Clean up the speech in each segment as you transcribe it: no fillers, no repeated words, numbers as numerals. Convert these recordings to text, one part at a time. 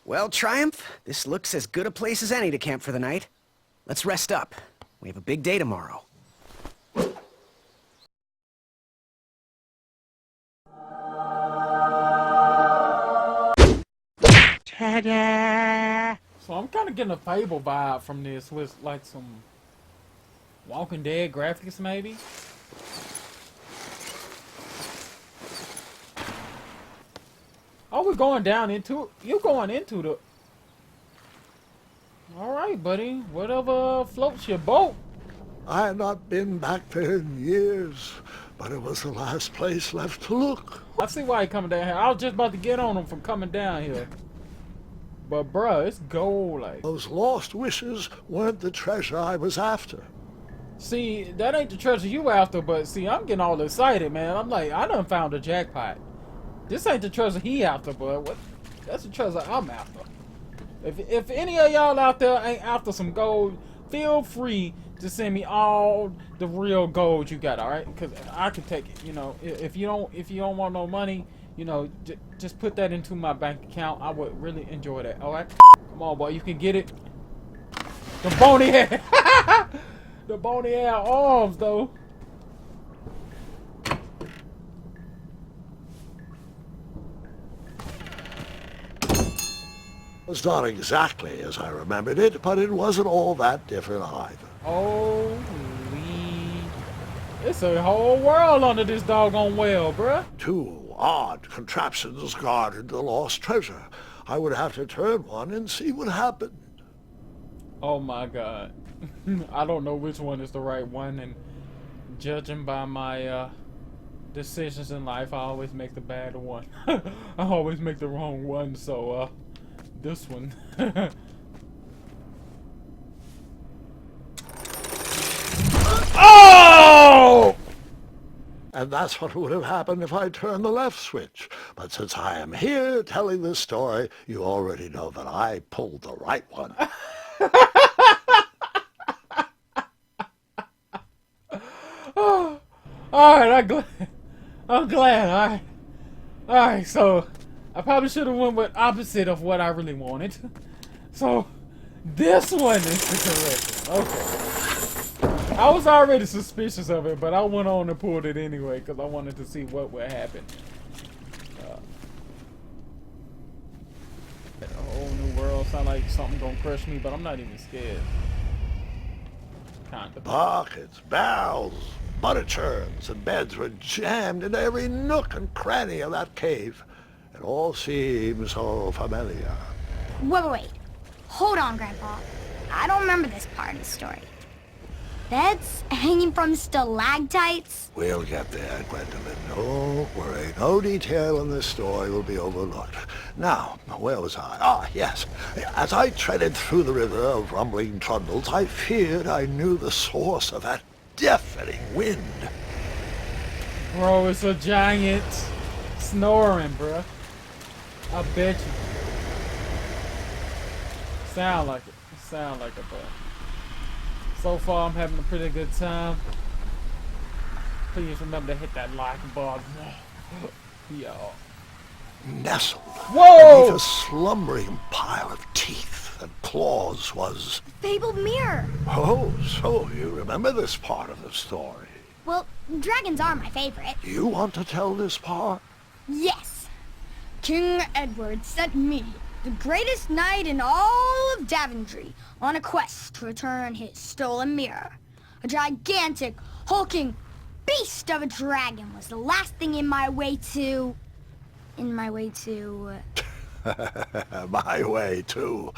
Well, Triumph, this looks as good a place as any to camp for the night. Let's rest up. We have a big day tomorrow. Ta-da! So I'm kind of getting a Fable vibe from this with like some Walking Dead graphics maybe. Oh, we're going down into it. You're going into the... Alright, buddy. Whatever floats your boat. I had not been back there in years, but it was the last place left to look. I see why you're coming down here. I was just about to get on him from coming down here. But bruh, it's gold like. Those lost wishes weren't the treasure I was after. See, that ain't the treasure you after, but see, I'm getting all excited, man. I'm like, I done found a jackpot. This ain't the treasure he after, but what? That's the treasure I'm after. If any of y'all out there ain't after some gold, feel free to send me all the real gold you got, all right? Because I can take it. You know, if you don't want no money, you know, just put that into my bank account. I would really enjoy that. All right? Come on, boy, you can get it. The bony head, the bony head arms, though. It was not exactly as I remembered it, but it wasn't all that different either. Holy... It's a whole world under this doggone well, bruh. Two odd contraptions guarded the lost treasure. I would have to turn one and see what happened. Oh my god. I don't know which one is the right one, and judging by my decisions in life, I always make the bad one. I always make the wrong one, so this one. Oh! And that's what would have happened if I turned the left switch. But since I am here telling this story, you already know that I pulled the right one. Oh, alright, I'm glad. Alright, so I probably should have went with opposite of what I really wanted. So this one is the correct one. Okay. I was already suspicious of it, but I went on and pulled it anyway because I wanted to see what would happen. A whole new world. Sound like something gonna crush me, but I'm not even scared. Kinda. Buckets, barrels, butter churns, and beds were jammed into every nook and cranny of that cave. It all seems so familiar. Wait. Hold on, Grandpa. I don't remember this part of the story. Beds hanging from stalactites? We'll get there, Gwendolyn. Don't worry. No detail in this story will be overlooked. Now, where was I? Ah, yes. As I treaded through the river of rumbling trundles, I feared I knew the source of that deafening wind. Bro, it's a giant snoring, bro. I bet you. Sound like it. Sound like it, bro. So far, I'm having a pretty good time. Please remember to hit that like button. Yo. Nestled Whoa! beneath a slumbering pile of teeth and claws was... Fabled mirror. Oh, so you remember this part of the story. Well, dragons are my favorite. You want to tell this part? Yes. King Edward sent me, the greatest knight in all of Daventry, on a quest to return his stolen mirror. A gigantic, hulking beast of a dragon was the last thing in my way to... My way too.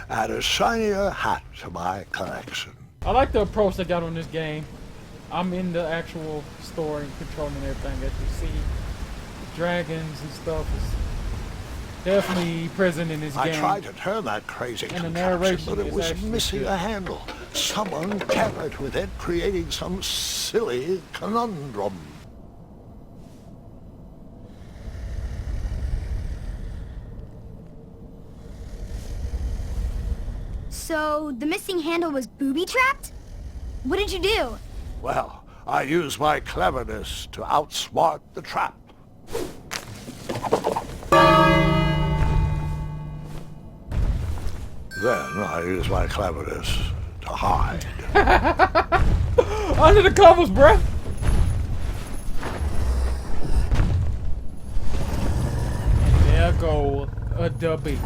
Add a shinier hat to my collection. I like the approach they got on this game. I'm in the actual story and controlling everything that you see. Dragons and stuff is definitely present in this game. I tried to turn that crazy And the contraption, narration but it is was actually missing good. a handle. Someone tampered with it, creating some silly conundrum. So, the missing handle was booby-trapped? What did you do? Well, I used my cleverness to outsmart the trap. Then I use my cleverness to hide. Under the covers, bruh. There go the beast.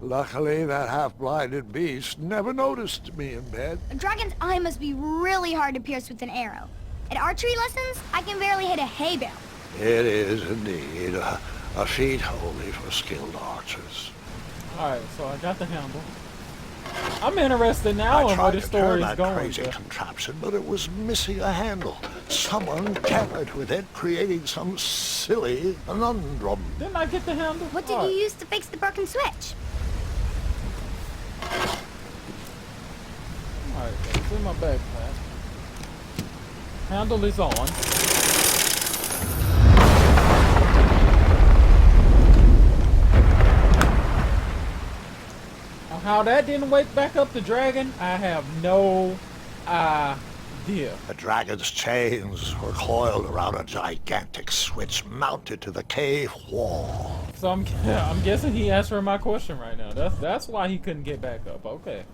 Luckily, that half-blinded beast never noticed me in bed. A dragon's eye must be really hard to pierce with an arrow. At archery lessons, I can barely hit a hay bale. It is indeed a feat only for skilled archers. Alright, so I got the handle. I'm interested now I in where tried the to story turn is that going. crazy Bruh. contraption, but it was missing a handle. Someone tampered with it, creating some silly conundrum. Didn't I get the handle? What did you use to fix the broken switch? Alright, it's in my backpack. Handle is on. How that didn't wake back up the dragon, I have no idea. The dragon's chains were coiled around a gigantic switch mounted to the cave wall. So I'm guessing he answering my question right now. That's why he couldn't get back up. Okay.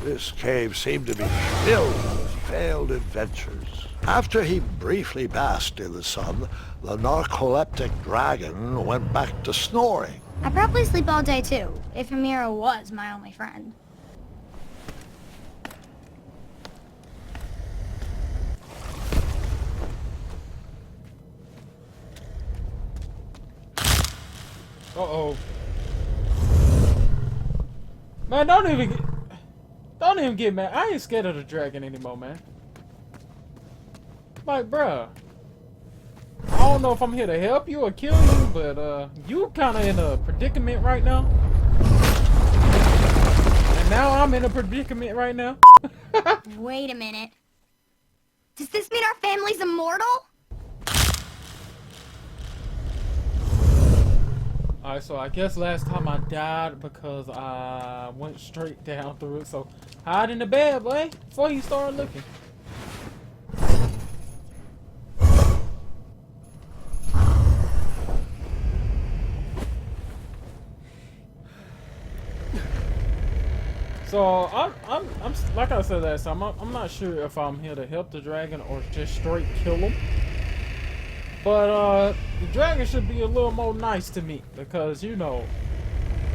This cave seemed to be filled with failed adventures. After he briefly basked in the sun, the narcoleptic dragon went back to snoring. I probably sleep all day too, if Amira was my only friend. Uh-oh. Man, don't even get mad. I ain't scared of the dragon anymore, man. Like, bruh. I don't know if I'm here to help you or kill you, but you kinda in a predicament right now. And now I'm in a predicament right now. Wait a minute. Does this mean our family's immortal? Alright, so I guess last time I died because I went straight down through it. So hide in the bed, boy, before you start looking. So I'm like I said last time, I'm not sure if I'm here to help the dragon or just straight kill him. But the dragon should be a little more nice to me because, you know,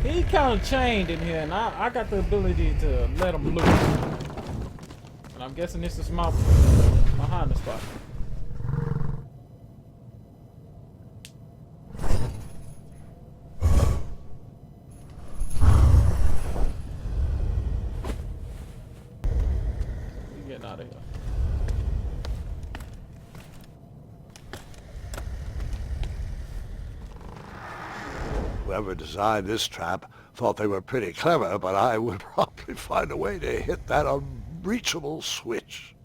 he kind of chained in here and I got the ability to let him loose. And I'm guessing this is my behind the spot. We getting out of here. Whoever designed this trap thought they were pretty clever, but I would probably find a way to hit that unreachable switch.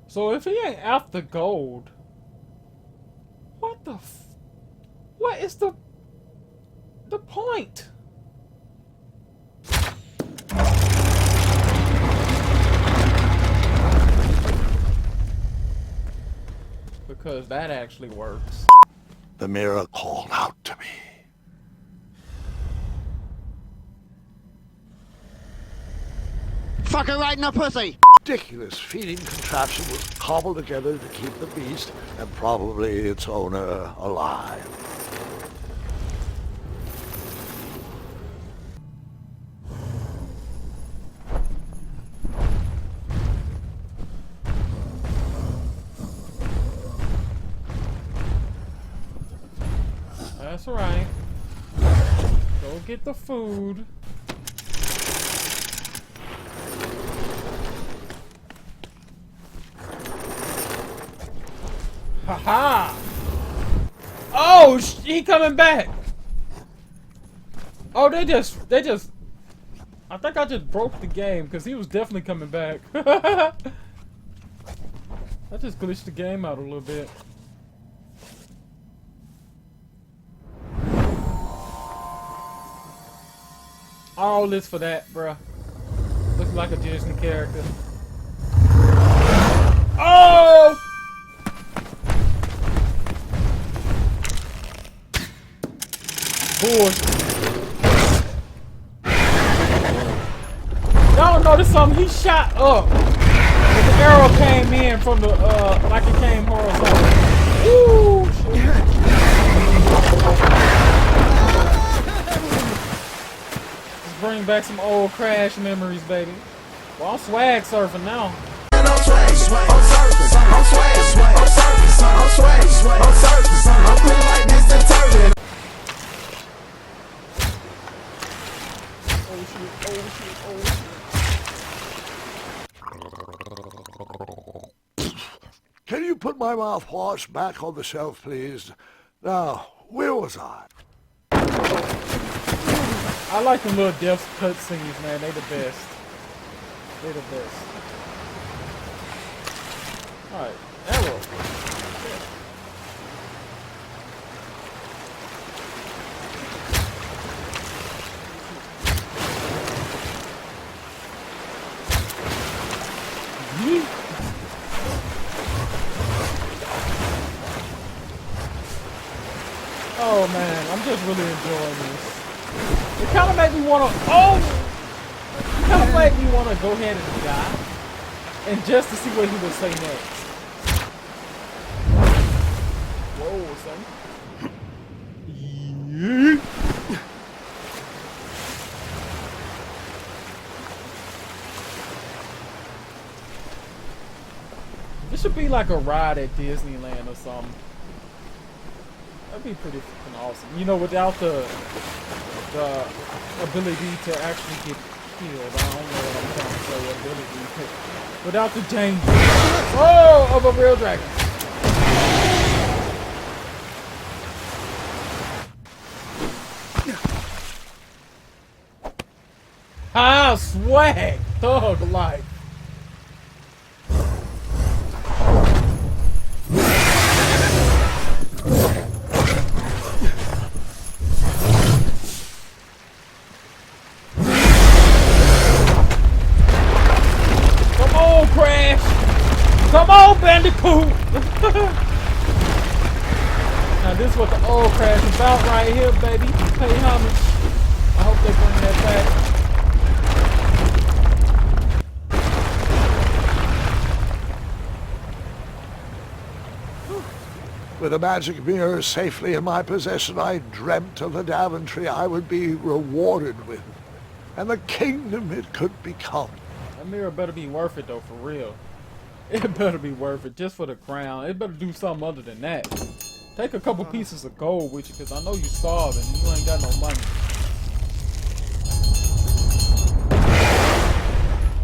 So if he ain't after gold, what is the point? Because that actually works. The mirror called out to me. Fucker right in the pussy! Ridiculous feeding contraption was cobbled together to keep the beast and probably its owner alive. That's right. Go get the food. Haha! Oh, he coming back! Oh, they just. I think I just broke the game because he was definitely coming back. I just glitched the game out a little bit. All this for that, bruh. Looks like a Disney character. Oh! Bullshit. Y'all notice something? He shot up. But the arrow came in from the, like it came horizontal. Ooh, shit. Just bring back some old Crash memories, baby. Well, I'm swag surfing now. I'm swag, I'm surfing, I'm swag, I'm surfing, I'm swag, I'm surfing, I'm feeling like this determined. Oh shit, oh shit, oh shit. Can you put my mouthwash back on the shelf, please? Now, where was I? I like them little death cutscenes, man. They the best. They the best. Alright, arrow. Yeet. Oh man, I'm just really enjoying this. It kind of made me want to. Oh! It kind of made me want to go ahead and die, and just to see what he would say next. Whoa, son. Yeet. This should be like a ride at Disneyland or something. That'd be pretty freaking awesome. You know, without the ability to actually get killed. I don't know what I'm trying to say. Ability to, without the danger. Oh, of a real dragon. Ah, swag, thug life. Come on, Bandicoot! Now this is what the old Crash is about right here, baby. Pay homage. I hope they bring that back. With a magic mirror safely in my possession, I dreamt of the Daventry I would be rewarded with, and the kingdom it could become. That mirror better be worth it, though, for real. It better be worth it, just for the crown. It better do something other than that. Take a couple pieces of gold with you, because I know you starving and you ain't got no money.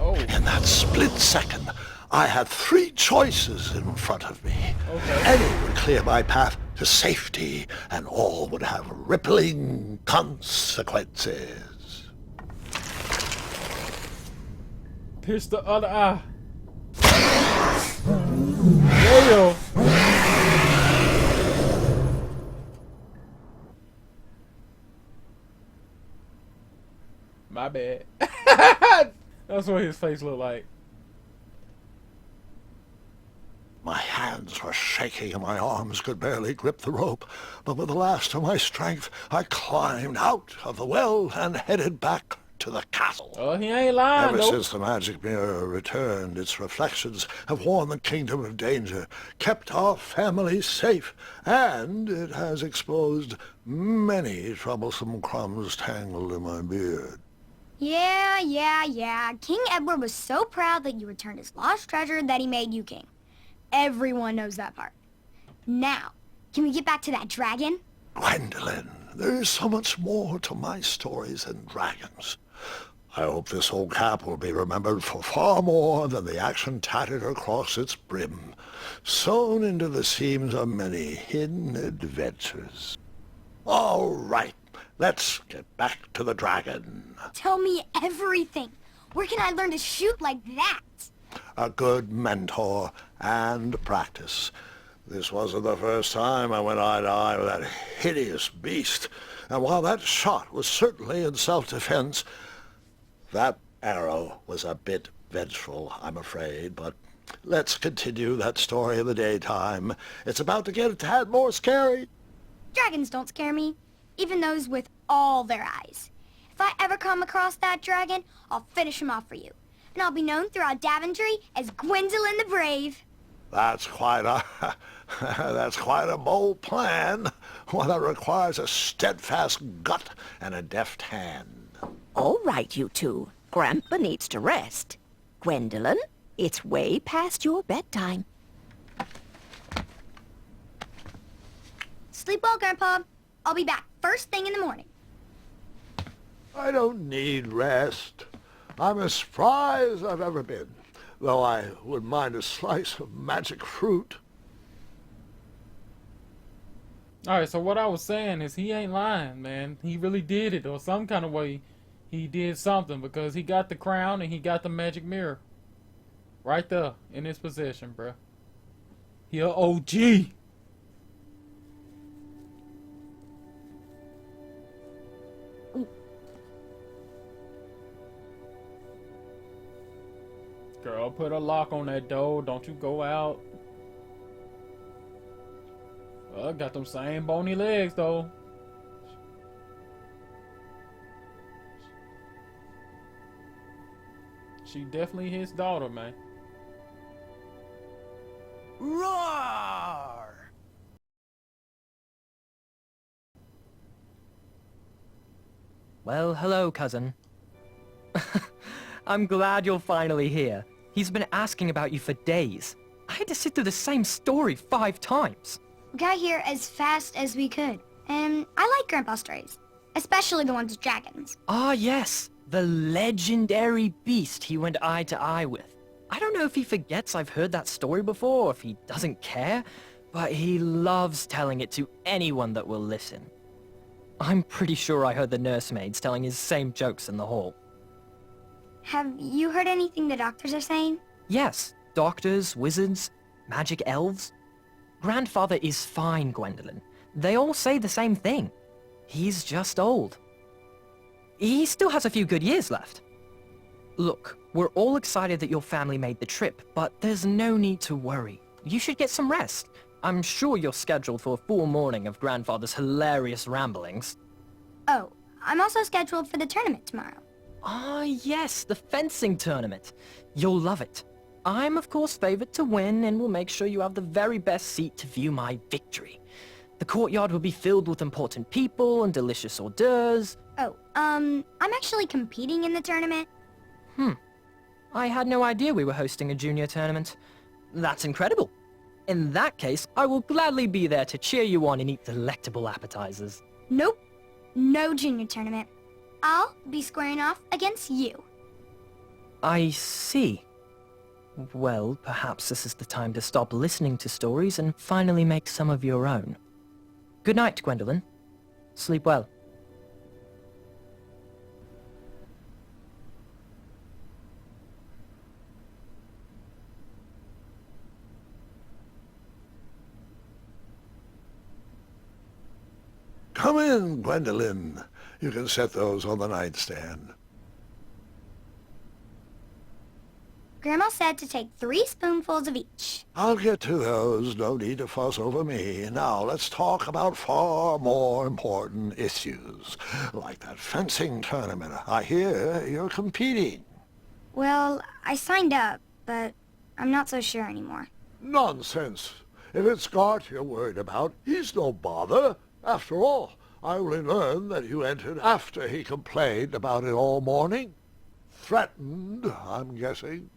Oh. In that split second, I had three choices in front of me. Okay. Any would clear my path to safety, and all would have rippling consequences. Pierce the other eye. There. My bad. That's what his face looked like. My hands were shaking and my arms could barely grip the rope, but with the last of my strength, I climbed out of the well and headed back to the castle. Oh, he ain't lying, Ever though. since the magic mirror returned, its reflections have warned the kingdom of danger, kept our family safe, and it has exposed many troublesome crumbs tangled in my beard. Yeah. King Edward was so proud that you returned his lost treasure that he made you king. Everyone knows that part. Now, can we get back to that dragon? Gwendolyn, there is so much more to my stories than dragons. I hope this old cap will be remembered for far more than the action tattered across its brim, sewn into the seams of many hidden adventures. All right, Let's get back to the dragon. Tell me everything. Where can I learn to shoot like that? A good mentor and practice. This wasn't the first time I went eye to eye with that hideous beast. And while that shot was certainly in self-defense, that arrow was a bit vengeful, I'm afraid, but let's continue that story in the daytime. It's about to get a tad more scary. Dragons don't scare me, even those with all their eyes. If I ever come across that dragon, I'll finish him off for you. And I'll be known throughout Daventry as Gwendolyn the Brave. That's quite a... that's quite a bold plan. One that requires a steadfast gut and a deft hand. All right, you two. Grandpa needs to rest. Gwendolyn, it's way past your bedtime. Sleep well, Grandpa. I'll be back first thing in the morning. I don't need rest. I'm as spry as I've ever been, though I wouldn't mind a slice of magic fruit. Alright, so what I was saying is he ain't lying, man. He really did it, or some kind of way he did something, because he got the crown and he got the magic mirror. Right there, in his possession, bruh. He a OG. Girl, put a lock on that door. Don't you go out. Got them same bony legs, though. She definitely his daughter, man. Roar! Well, hello, cousin. I'm glad you're finally here. He's been asking about you for days. I had to sit through the same story 5 times. We got here as fast as we could. And I like Grandpa's stories, especially the ones with dragons. Ah, yes. The legendary beast he went eye to eye with. I don't know if he forgets I've heard that story before, or if he doesn't care, but he loves telling it to anyone that will listen. I'm pretty sure I heard the nursemaids telling his same jokes in the hall. Have you heard anything the doctors are saying? Yes, doctors, wizards, magic elves. Grandfather is fine, Gwendolyn. They all say the same thing. He's just old. He still has a few good years left. Look, we're all excited that your family made the trip, but there's no need to worry. You should get some rest. I'm sure you're scheduled for a full morning of Grandfather's hilarious ramblings. Oh, I'm also scheduled for the tournament tomorrow. Ah, yes, the fencing tournament. You'll love it. I'm, of course, favored to win, and will make sure you have the very best seat to view my victory. The courtyard will be filled with important people and delicious hors d'oeuvres. Oh, I'm actually competing in the tournament. I had no idea we were hosting a junior tournament. That's incredible. In that case, I will gladly be there to cheer you on and eat delectable appetizers. Nope, no junior tournament. I'll be squaring off against you. I see. Well, perhaps this is the time to stop listening to stories and finally make some of your own. Good night, Gwendolyn. Sleep well. Come in, Gwendolyn. You can set those on the nightstand. Grandma said to take 3 spoonfuls of each. I'll get to those. No need to fuss over me. Now let's talk about far more important issues, like that fencing tournament. I hear you're competing. Well, I signed up, but I'm not so sure anymore. Nonsense. If it's Scott you're worried about, he's no bother. After all, I only learned that you entered after he complained about it all morning. Threatened, I'm guessing.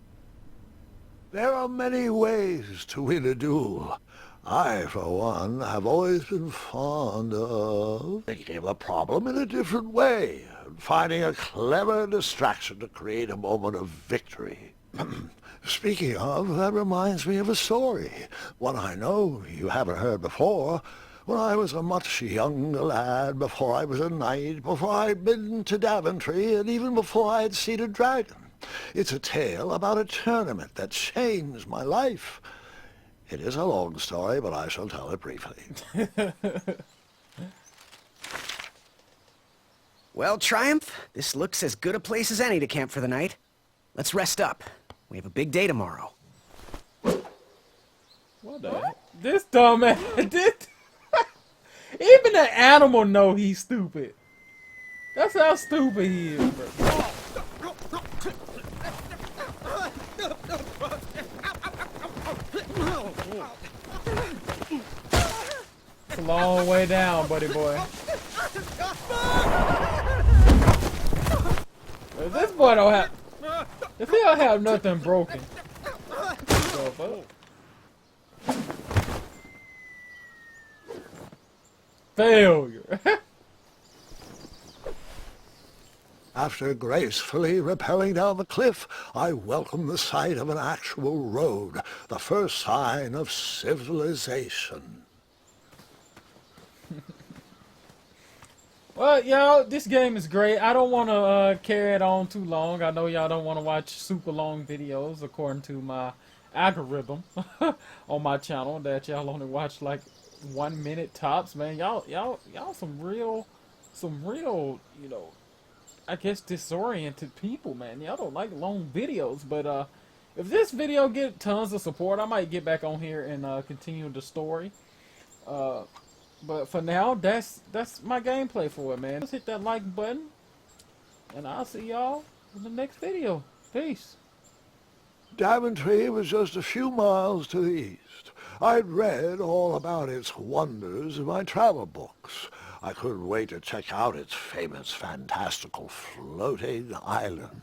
There are many ways to win a duel. I, for one, have always been fond of thinking of the problem in a different way, and finding a clever distraction to create a moment of victory. Speaking of, that reminds me of a story, one I know you haven't heard before. when I was a much younger lad, before I was a knight, before I'd been to Daventry, and even before I had seen a dragon. It's a tale about a tournament that changed my life. It is a long story, but I shall tell it briefly. Well, Triumph, this looks as good a place as any to camp for the night. Let's rest up. We have a big day tomorrow. What the heck? This dumbass. This... Even the animal know he's stupid. That's how stupid he is, bro. It's a long way down, buddy boy. If this boy don't have... If he don't have nothing broken. So, failure. After gracefully rappelling down the cliff, I welcomed the sight of an actual road, the first sign of civilization. Well, y'all, this game is great. I don't want to carry it on too long. I know y'all don't want to watch super long videos according to my algorithm on my channel that y'all only watch like 1 minute tops, man. Y'all some real, you know, I guess disoriented people, man. Y'all don't like long videos, but if this video get tons of support, I might get back on here and continue the story. But for now, that's my gameplay for it, man. Just hit that like button, and I'll see y'all in the next video. Peace. Daventry was just a few miles to the east. I'd read all about its wonders in my travel books. I couldn't wait to check out its famous, fantastical floating island.